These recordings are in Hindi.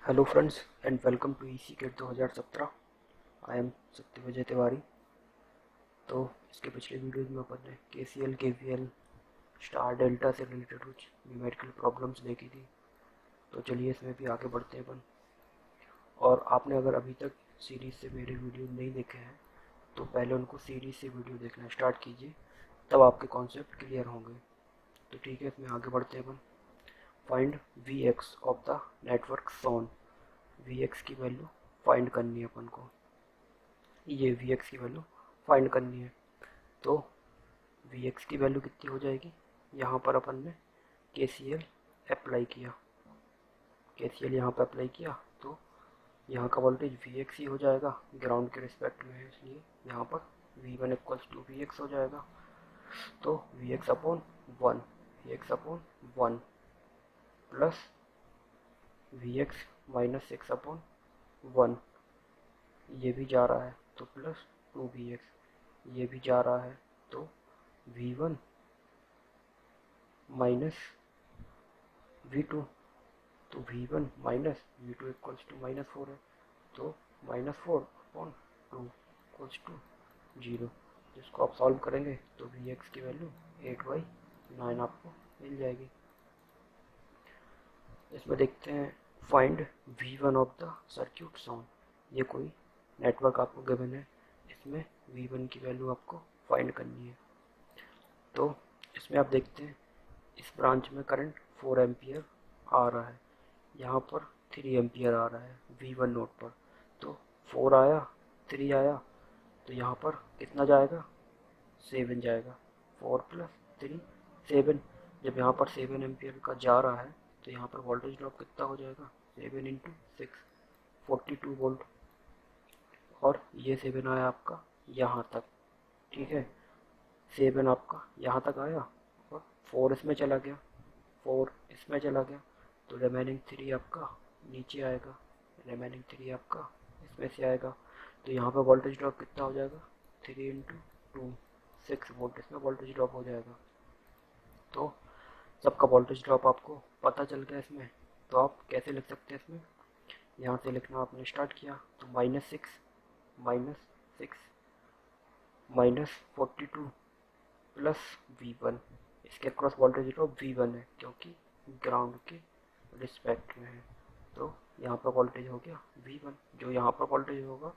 Hello friends and welcome to EC GATE 2017। I am Satyavijay Tiwari. तो इसके पिछले वीडियोज में अपन ने केसीएल केवीएल स्टार डेल्टा से रिलेटेड कुछ न्यूमेरिकल प्रॉब्लम्स देखी थी। तो चलिए इसमें भी आगे बढ़ते हैं अपन। और आपने अगर अभी तक सीरीज़ से मेरे वीडियो नहीं देखे हैं तो पहले उनको सीरीज़ से वीडियो देखना स्टार्ट कीजिए, तब आपके कॉन्सेप्ट क्लियर होंगे। तो ठीक है, इसमें आगे बढ़ते हैं अपन। Find V X of the network shown. V X की वैल्यू फाइंड करनी है अपन को, ये वी एक्स की वैल्यू फाइंड करनी है। तो वी एक्स की वैल्यू कितनी हो जाएगी, यहाँ पर अपन ने के सी एल अप्लाई किया, के सी एल यहाँ पर अप्लाई किया तो यहाँ का वोल्टेज वी एक्स ही हो जाएगा, ग्राउंड के रिस्पेक्ट में है इसलिए यहाँ पर V one equals to V X हो जाएगा। तो V X upon one, V X upon one plus V X minus six upon one, ये भी जा रहा है तो प्लस टू वी एक्स, ये भी जा रहा है तो V one minus V two, तो V one minus V two equals to minus four है, तो minus four upon two equals to zero. जिसको आप सॉल्व करेंगे तो वी एक्स की वैल्यू 8/9 आपको मिल जाएगी। इसमें देखते हैं find V one of the circuit shown. ये कोई नेटवर्क आपको गिवन है, इसमें वी वन की वैल्यू आपको फाइंड करनी है। तो इसमें आप देखते हैं इस ब्रांच में करंट 4 एम्पियर आ रहा है, यहाँ पर 3 एम्पियर आ रहा है वी वन नोड पर। तो 4 आया, 3 आया, तो यहाँ पर कितना जाएगा, 7 जाएगा। 4 प्लस 3 7। जब यहाँ पर 7 एम्पियर का जा रहा है तो यहाँ पर वोल्टेज ड्रॉप कितना हो जाएगा, 7 इंटू 6 42 वोल्ट। और ये 7 आया आपका यहाँ तक, ठीक है। 7 आपका यहाँ तक आया और 4 इसमें चला गया, 4 इसमें चला गया, तो रिमेनिंग 3 आपका नीचे आएगा, रिमेनिंग 3 आपका इसमें से आएगा। तो यहाँ पर वोल्टेज ड्रॉप कितना हो जाएगा, 3 इंटू टू 6 वोल्ट इसमें वोल्टेज ड्रॉप हो जाएगा। तो सबका वोल्टेज ड्रॉप आपको पता चल गया इसमें। तो आप कैसे लिख सकते हैं इसमें, यहाँ से लिखना आपने स्टार्ट किया तो minus six minus 42 plus V one, इसके cross voltage drop V one है क्योंकि ग्राउंड के रिस्पेक्ट में है। तो यहाँ पर वोल्टेज हो गया वी वन, जो यहाँ पर वोल्टेज होगा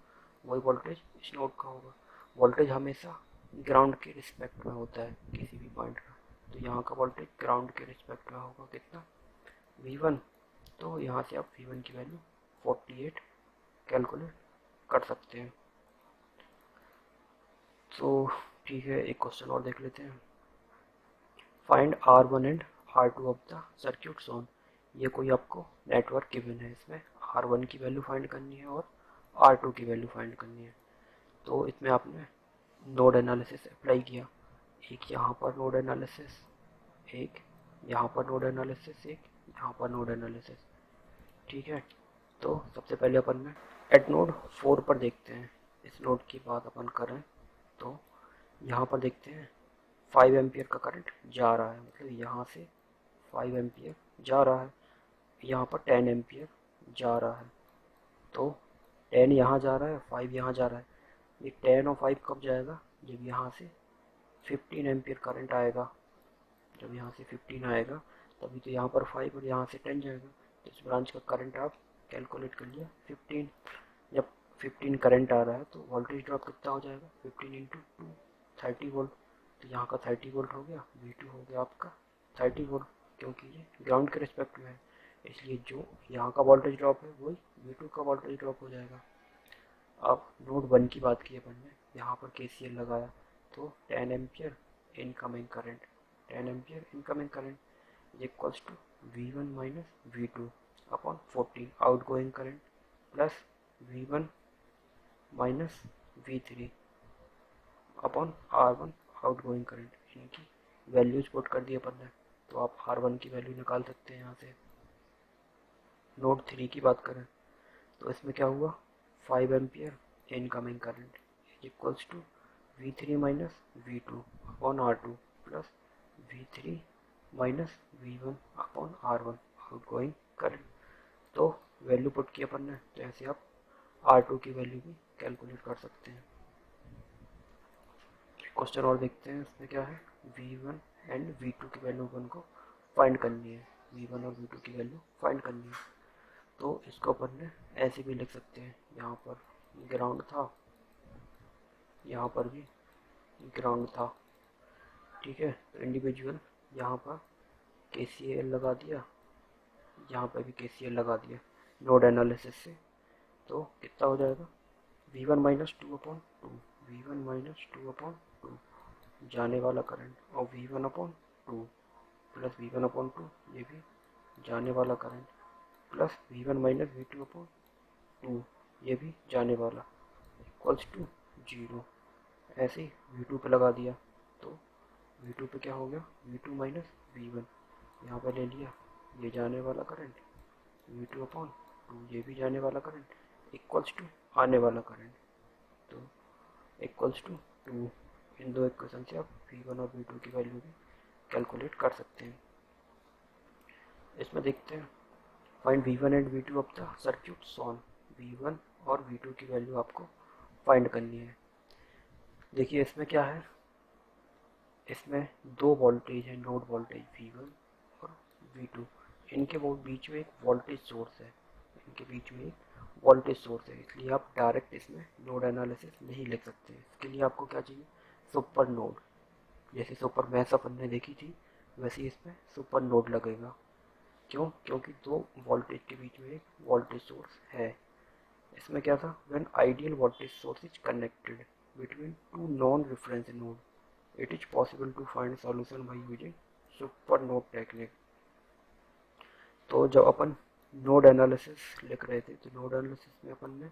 वही वोल्टेज इस नोड का होगा। वोल्टेज हमेशा ग्राउंड के रिस्पेक्ट में होता है किसी भी पॉइंट का, तो यहाँ का वोल्टेज ग्राउंड के रिस्पेक्ट में होगा कितना, वी वन। तो यहाँ से आप वी वन की वैल्यू 48 कैलकुलेट कर सकते हैं। तो ठीक है, एक क्वेश्चन और देख लेते हैं। Find R one and R two of the circuit shown. ये कोई आपको नेटवर्क गिवन है, इसमें आर वन की वैल्यू फाइंड करनी है और आर टू की वैल्यू फाइंड करनी है। तो इसमें आपने नोड एनालिसिस अप्लाई किया, एक यहाँ पर नोड एनालिसिस, एक यहाँ पर नोड एनालिसिस, एक यहाँ पर नोड एनालिसिस, ठीक है। तो सबसे पहले अपन ने एट नोड 4 पर देखते हैं, इस नोड की बात अपन करें तो यहाँ पर देखते हैं 5 एम्पियर का करंट जा रहा है, मतलब यहाँ से 5 एम्पियर जा रहा है, यहाँ पर 10 एम्पियर जा रहा है। तो 10 यहाँ जा रहा है, 5 यहाँ जा रहा है। ये 10 और 5 कब जाएगा, जब यहाँ से 15 एम्पियर करंट आएगा, जब यहाँ से 15 आएगा तभी तो यहाँ पर 5 और यहाँ से 10 जाएगा। तो इस ब्रांच का करंट आप कैलकुलेट कर लिया 15। जब 15 करंट आ रहा है तो वोल्टेज ड्रॉप कितना हो जाएगा, 15 इंटू टू 30 वोल्ट। तो यहाँ का 30 वोल्ट हो गया, V2 हो गया आपका 30 वोल्ट, क्योंकि ये ग्राउंड के रिस्पेक्ट में है इसलिए जो यहाँ का वोल्टेज ड्रॉप है वही V2 का वोल्टेज ड्रॉप हो जाएगा। अब नोड 1 की बात की अपन ने, यहाँ पर KCL लगाया तो 10 ampere incoming current, 10 ampere incoming current equals to V1 minus V2 upon 14 outgoing current plus V1 minus V3 upon R1 outgoing current. इनकी वैल्यूज पुट कर दी अपन ने, तो आप R1 की वैल्यू निकाल सकते हैं यहाँ से। नोड 3 की बात करें तो इसमें क्या हुआ, 5 ampere incoming current equals to V3 minus V2 upon R2 plus V3 minus V1 upon R1 outgoing current. तो वैल्यू पुट की अपन ने, तो ऐसे आप R2 की वैल्यू भी कैलकुलेट कर सकते हैं। क्वेश्चन और देखते हैं, इसमें क्या है, V1 एंड V2 की वैल्यू अपन को फाइंड करनी है। V1 और V2 की वैल्यू फाइंड करनी है, तो इसको अपन ने ऐसे भी लिख सकते हैं, यहाँ पर ग्राउंड था, यहाँ पर भी ग्राउंड था, ठीक है। तो इंडिविजुअल यहाँ पर KCL लगा दिया, यहाँ पर भी KCL लगा दिया नोड एनालिसिस से, तो कितना हो जाएगा, V1 माइनस 2/2, V1 माइनस 2/2 जाने वाला करंट, और V1/2 प्लस V1/2 ये भी जाने वाला current, plus V1 minus V2/2 ये भी जाने वाला, इक्वल्स टू 0। ऐसे ही V2 पे लगा दिया, तो V2 पे क्या हो गया, V2 माइनस V1 यहाँ पर ले लिया, ये जाने वाला करंट, V2/2 ये भी जाने वाला करंट, इक्वल्स टू आने वाला करंट, तो इक्वल्स टू 2। इन दो इक्वेशन से आप V1 और V2 की वैल्यू भी कैलकुलेट कर सकते हैं। इसमें देखते हैं, find V1 and V2 of the circuit shown. V1 और V2 की वैल्यू आपको फाइंड करनी है। देखिए इसमें क्या है, इसमें दो वोल्टेज है, नोड वोल्टेज V1 और V2, इनके वो बीच में एक वोल्टेज सोर्स है, इनके बीच में एक वोल्टेज सोर्स है, इसलिए आप डायरेक्ट इसमें नोड एनालिसिस नहीं लिख सकते। इसके लिए आपको क्या चाहिए, सुपर नोड, जैसे सुपर मैश अपन ने देखी थी वैसे इसमें सुपर नोड लगेगा। क्यों, क्योंकि दो वोल्टेज के बीच में एक वोल्टेज सोर्स है। इसमें क्या था, when ideal voltage source is connected between two non reference node it is possible to find solution by using super node technique। तो जब अपन नोड एनालिसिस लिख रहे थे, तो नोड एनालिसिस में अपन ने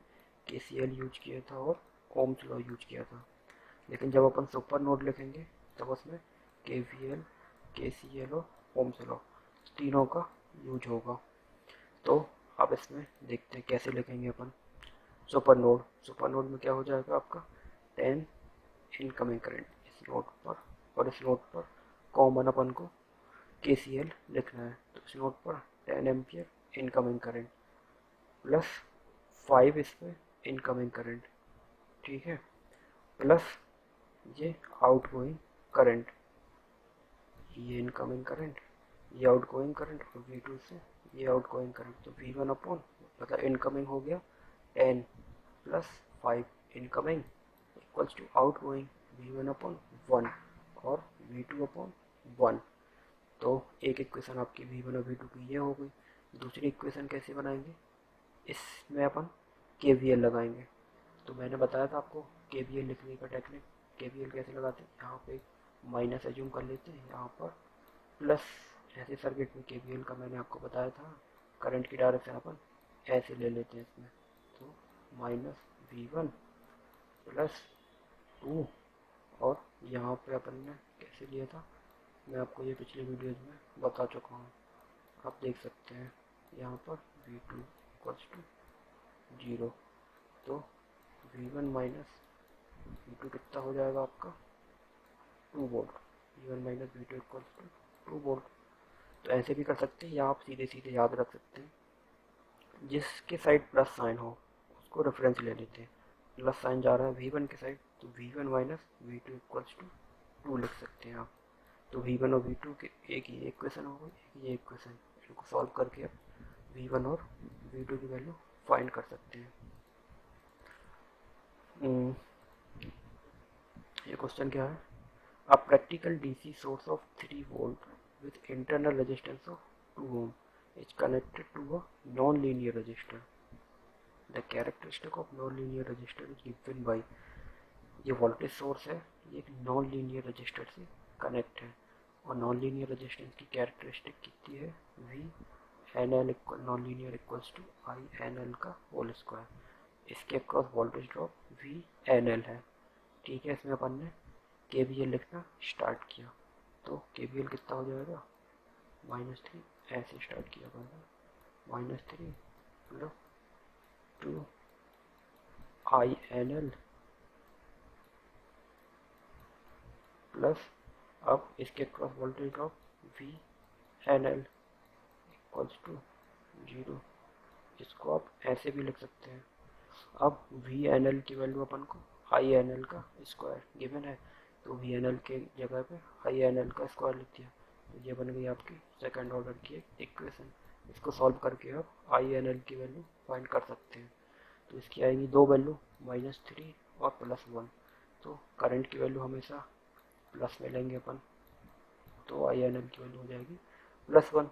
KCL यूज किया था और ओम्स लॉ यूज किया था, लेकिन जब अपन सुपर नोड लिखेंगे तब उसमें KVL, KCL और ओम्स लॉ तीनों का यूज होगा। तो अब इसमें देखते हैं कैसे लिखेंगे अपन सुपर नोड। सुपर नोड में क्या हो जाएगा आपका, 10 इनकमिंग करंट इस नोड पर, और इस नोड पर कॉमन अपन को KCL लिखना है, तो इस नोड पर 10 एम्पियर इनकमिंग करंट प्लस 5 इस पे इनकमिंग करंट, ठीक है, प्लस ये आउटगोइंग करंट, ये इनकमिंग करंट, ये आउटगोइंग करंट, और V2 से ये आउटगोइंग करंट, तो V1 अपॉन मतलब इनकमिंग हो गया 10 plus 5 incoming equals to outgoing V1/1 और V2/1। तो एक इक्वेशन आपकी V1 और V2 की ये हो गई। दूसरी इक्वेशन कैसे बनाएंगे, इसमें अपन KVL लगाएंगे। तो मैंने बताया था आपको KVL लिखने का टेक्निक। KVL कैसे लगाते हैं, यहाँ पे माइनस एज्यूम कर लेते हैं, यहाँ पर प्लस, ऐसे सर्किट में KVL का मैंने आपको बताया था, करंट की डायरेक्शन अपन ऐसे ले लेते हैं इसमें, तो माइनस V1 प्लस 2, और यहाँ पे अपन ने कैसे लिया था, मैं आपको ये पिछले वीडियोज में बता चुका हूँ, आप देख सकते हैं यहाँ पर V2 इक्वल्स टू 0, तो V1 माइनस V2 कितना हो जाएगा आपका 2 volt, V1 minus V2 equals to 2 volt. तो ऐसे भी कर सकते हैं, या आप सीधे सीधे याद रख सकते हैं, जिसके साइड प्लस साइन हो उसको रेफरेंस ले लेते हैं। प्लस साइन जा रहा है V1 के साइड, तो V1 minus V2 equals to 2 लिख सकते हैं आप। तो V1 और V2 के एक ये इक्वेशन हो गई, एक ये इक्वेशन, इनको सॉल्व करके आप V1 और V2 की वैल्यू फाइंड कर सकते हैं। ये क्वेश्चन क्या है, a practical DC source of 3 volt with internal resistance of 2 ohm is connected to a non-linear resistor. The characteristic of non-linear resistor is given by, ये वोल्टेज सोर्स है, ये एक नॉन लीनियर रजिस्टर से कनेक्ट है, और नॉन लीनियर रजिस्टेंस की कैरेक्टरिस्टिक कितनी है, V N L equal non linear equals to INL का होल स्क्वायर। इसके अक्रॉस वोल्टेज ड्रॉप VNL है, ठीक है। इसमें अपन ने KVL लिखना स्टार्ट किया, तो KVL कितना हो जाएगा, -3, ऐसे स्टार्ट किया अपन, -3 प्लस 2 INL प्लस, अब इसके cross voltage drop VNL equals to 0, इसको इसको आप ऐसे भी लिख सकते हैं। अब वी एन एल की वैल्यू अपन को आई एन एल का स्क्वायर गिवन है, तो वी एन एल के जगह पे आई एन एल का स्क्वायर लिख दिया, तो ये बन गई आपकी सेकंड ऑर्डर की एक इक्वेशन। इसको सॉल्व करके आप आई एन एल की वैल्यू फाइंड कर सकते हैं। तो इसकी आएगी दो वैल्यू -3 और +1। तो करंट की वैल्यू हमेशा प्लस में लेंगे अपन, तो आई एन एल की वैल्यू हो जाएगी +1।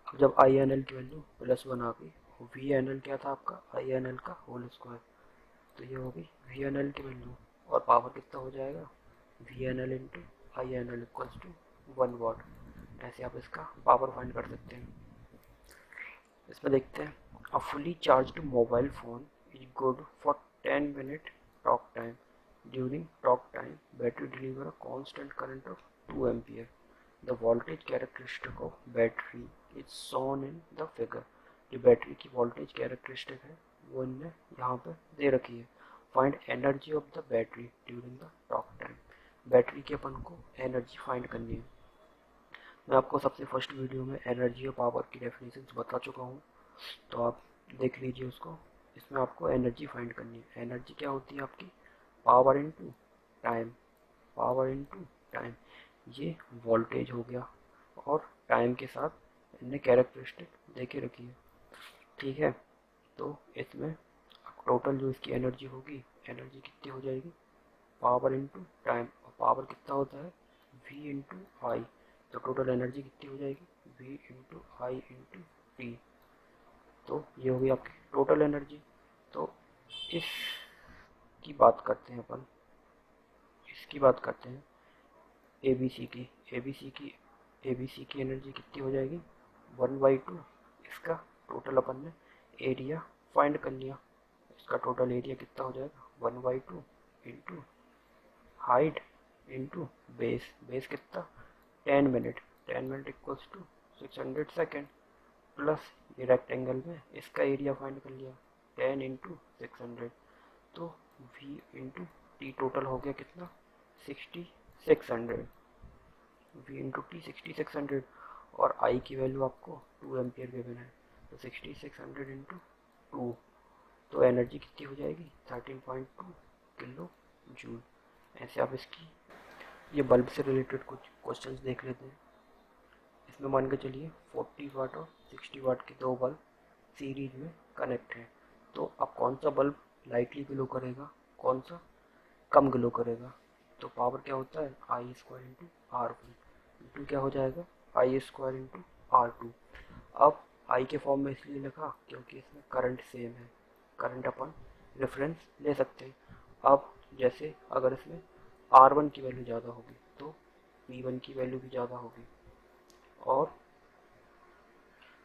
अब जब आई एन एल की वैल्यू +1 आ गई, वी एन एल क्या था आपका आई एन एल का होल स्क्वायर, तो ये हो गई वी एन एल की वैल्यू, और पावर कितना हो जाएगा V N L into I N L equals to 1 watt. ऐसे आप इसका पावर फाइंड कर सकते हैं। इसमें देखते हैं, a fully charged mobile phone is good for 10 minute talk time. During talk time battery deliver a constant current of 2 ampere. The voltage characteristic of battery is shown in the figure. जो बैटरी की वोल्टेज कैरेक्टरिस्टिक है वो इनने यहाँ पे दे रखी है। Find energy of the battery during the talk time. Battery की अपन को एनर्जी फाइंड करनी है। मैं आपको सबसे फर्स्ट वीडियो में एनर्जी और पावर की डेफिनेशंस बता चुका हूँ, तो आप देख लीजिए उसको। इसमें आपको एनर्जी फाइंड करनी है। एनर्जी क्या होती है आपकी power into time. Power into time, ये वोल्टेज हो गया और टाइम के साथ इनने कैरेक्टरिस्टिक दे के रखी है, ठीक है। तो इसमें टोटल जो इसकी एनर्जी होगी, एनर्जी कितनी हो जाएगी पावर इनटू टाइम, और पावर कितना होता है वी इंटू आई। तो टोटल एनर्जी कितनी हो जाएगी V into I into T. तो ये होगी आपकी टोटल एनर्जी। तो इसकी बात करते हैं अपन, इसकी बात करते हैं एबीसी की। एबीसी की एनर्जी कितनी हो जाएगी 1/2। इसका टोटल अपन ने एरिया फाइंड कर लिया। इसका टोटल एरिया कितना हो जाएगा 1/2 into height into base. Base कितना 10 minute. 10 minute equals to 600 second, plus ये रेक्टेंगल में इसका एरिया फाइंड कर लिया 10 इंटू 600। तो v इंटू टी टोटल हो गया कितना 6600। v इंटू टी 6600, और i की वैल्यू आपको 2 एम्पियर गिवन है, तो 6600 इंटू 2, तो एनर्जी कितनी हो जाएगी 13.2 किलो जूल। ऐसे आप इसकी ये बल्ब से रिलेटेड कुछ क्वेश्चंस देख लेते हैं। इसमें मान के चलिए 40 वाट और 60 वाट के दो बल्ब सीरीज में कनेक्ट हैं, तो अब कौन सा बल्ब लाइटली ग्लो करेगा, कौन सा कम ग्लो करेगा। तो पावर क्या होता है I square into R one into क्या हो जाएगा I square into R two. अब आई के फॉर्म में इसलिए लिखा क्योंकि इसमें करंट सेम है, करंट अपन रेफरेंस ले सकते हैं। अब जैसे अगर इसमें R1 की वैल्यू ज़्यादा होगी तो V1 की वैल्यू भी ज़्यादा होगी। और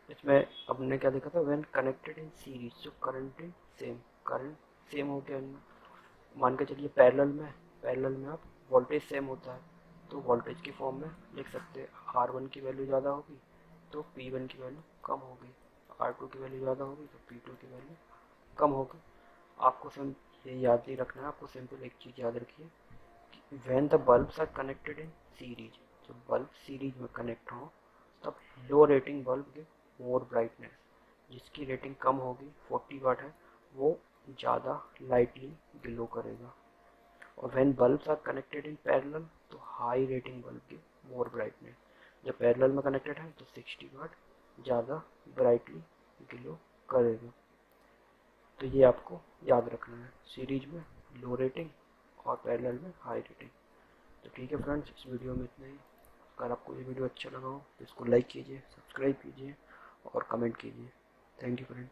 इसमें हमने क्या देखा था व्हेन कनेक्टेड इन सीरीज, जो current in same, current same हो गया इनमें। मान के चलिए पैरेलल में आप वोल्टेज सेम होता है, तो वोल्टेज की फॉर्म में लिख सकते हैं R1 की वैल्यू ज़्यादा होगी तो P1 की वैल्यू कम होगी, R2 की वैल्यू ज़्यादा होगी तो P2 की वैल्यू कम होगी। आपको सिर्फ ये याद नहीं रखना है, आपको सिंपल एक चीज़ याद रखिए कि when the bulbs are connected in series, जब बल्ब सीरीज में कनेक्ट हो तब low rating bulb give more brightness. जिसकी रेटिंग कम होगी 40 वाट है वो ज़्यादा लाइटली ग्लो करेगा। और when bulbs are connected in parallel तो high rating bulb give more brightness. जब पैरेलल में कनेक्टेड है तो 60 वाट ज़्यादा ब्राइटली ग्लो करेगा। तो ये आपको याद रखना है, सीरीज में लो रेटिंग और पैरेलल में हाई रेटिंग। तो ठीक है फ्रेंड्स, इस वीडियो में इतना ही। अगर आपको ये वीडियो अच्छा लगा हो तो इसको लाइक कीजिए, सब्सक्राइब कीजिए और कमेंट कीजिए। Thank you friend.